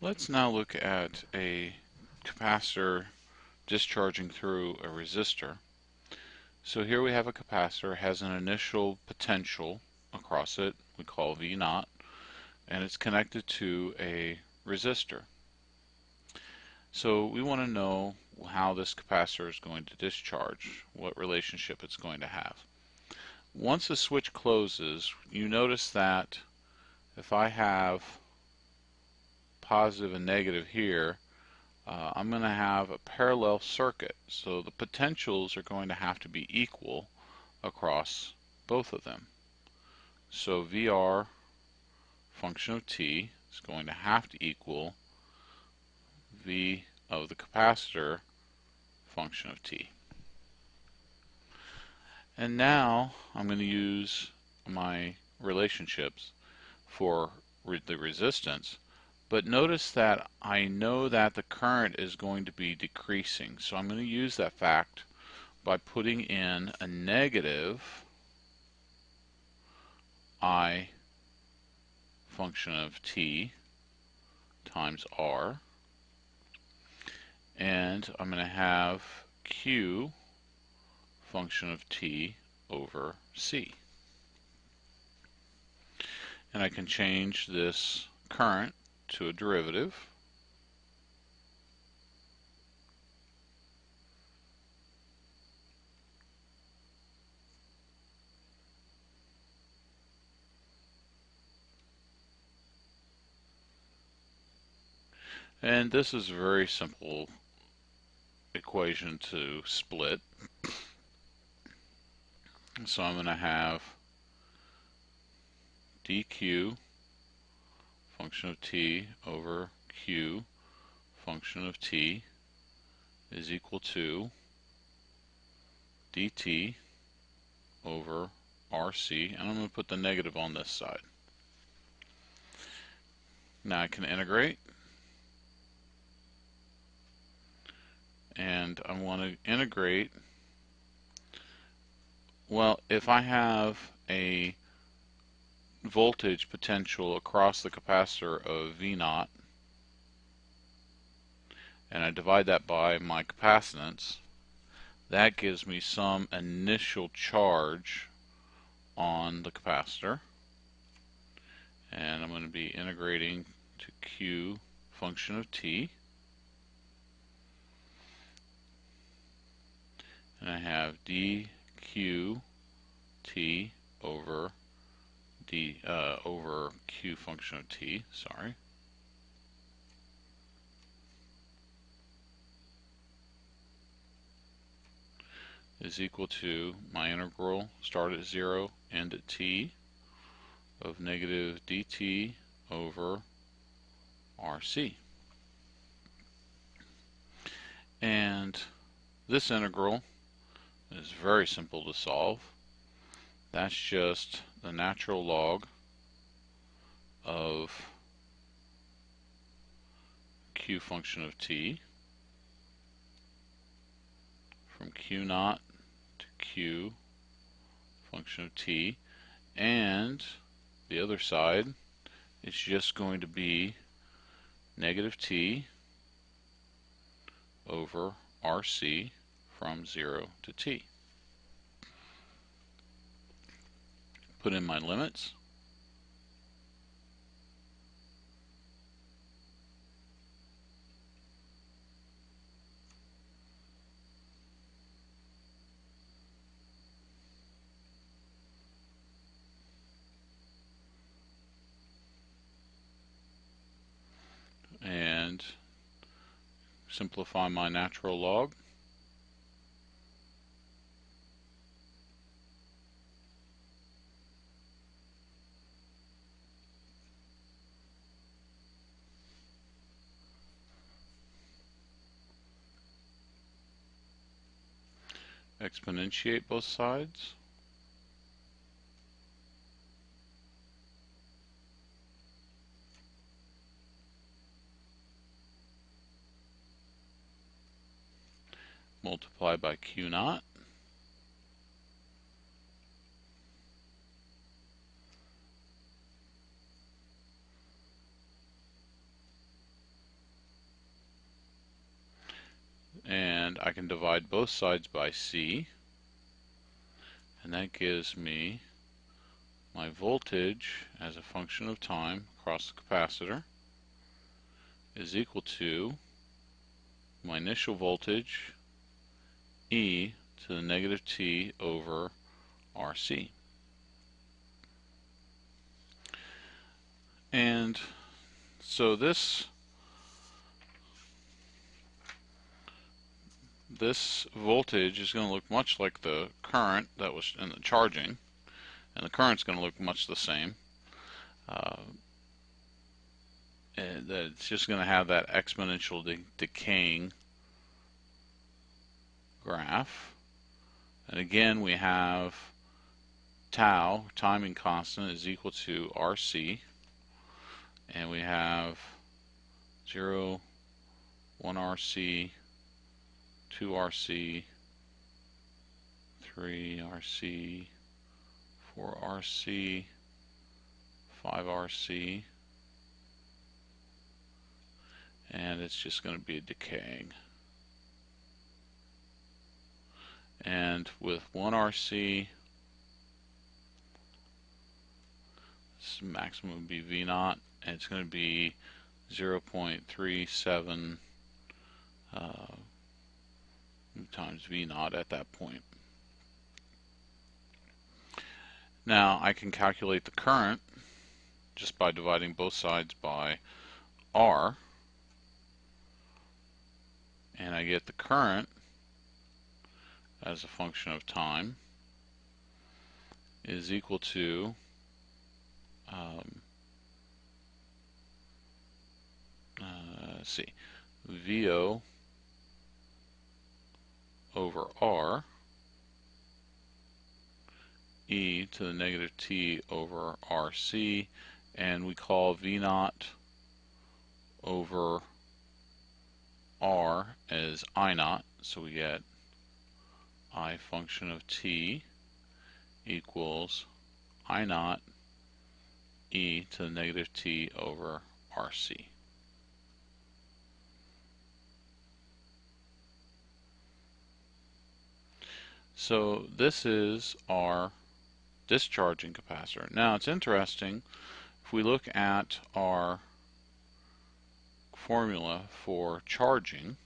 Let's now look at a capacitor discharging through a resistor. So here we have a capacitor, has an initial potential across it, we call V naught, and it's connected to a resistor. So we want to know how this capacitor is going to discharge, what relationship it's going to have. Once the switch closes, you notice that if I have positive and negative here, I'm going to have a parallel circuit. So the potentials are going to have to be equal across both of them. So VR function of t is going to have to equal V of the capacitor function of t. And now I'm going to use my relationships for the resistance. But notice that I know that the current is going to be decreasing. So I'm going to use that fact by putting in a negative I function of t times R. And I'm going to have Q function of t over C. And I can change this current to a derivative. And this is a very simple equation to split. So I'm going to have dq function of t over q function of t is equal to dt over RC, and I'm going to put the negative on this side. Now I can integrate, and I want to integrate, well, if I have a voltage potential across the capacitor of V naught, and I divide that by my capacitance, that gives me some initial charge on the capacitor. And I'm going to be integrating to Q function of t. And I have dq t over over q function of t, sorry. Is equal to my integral, start at 0, end at t, of negative dt over RC. And this integral is very simple to solve. That's just the natural log of q function of t from q naught to q function of t, and the other side is just going to be negative t over RC from 0 to t. Put in my limits. And simplify my natural log. Exponentiate both sides. Multiply by q naught. and I can divide both sides by C, and that gives me my voltage as a function of time across the capacitor is equal to my initial voltage, E to the negative t over RC. And so this voltage is going to look much like the current that was in the charging, and the current's going to look much the same. And it's just going to have that exponential decaying graph. And again, we have tau, timing constant, is equal to RC, and we have 0, 1 RC, 2 RC, 3 RC, 4 RC, 5 RC, and it's just going to be a decaying. And with 1 RC, this maximum would be V naught, and it's going to be 0.37 times V naught at that point. Now I can calculate the current just by dividing both sides by R, and I get the current as a function of time is equal to let's see, VO over R, E to the negative t over RC, and we call V naught over R as I naught, so we get I function of t equals I naught E to the negative t over RC. So this is our discharging capacitor. Now it's interesting, if we look at our formula for charging,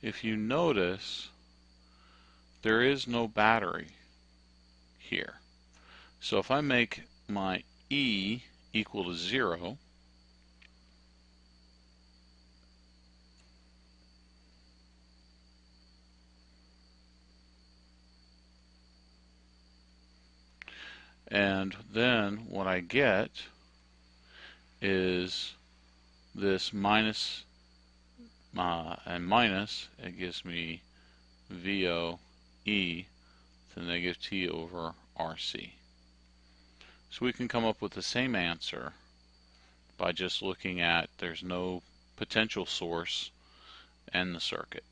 if you notice, there is no battery here. So if I make my E equal to 0, and then what I get is this minus and minus, it gives me VO E to the negative t over RC. So we can come up with the same answer by just looking at there's no potential source in the circuit.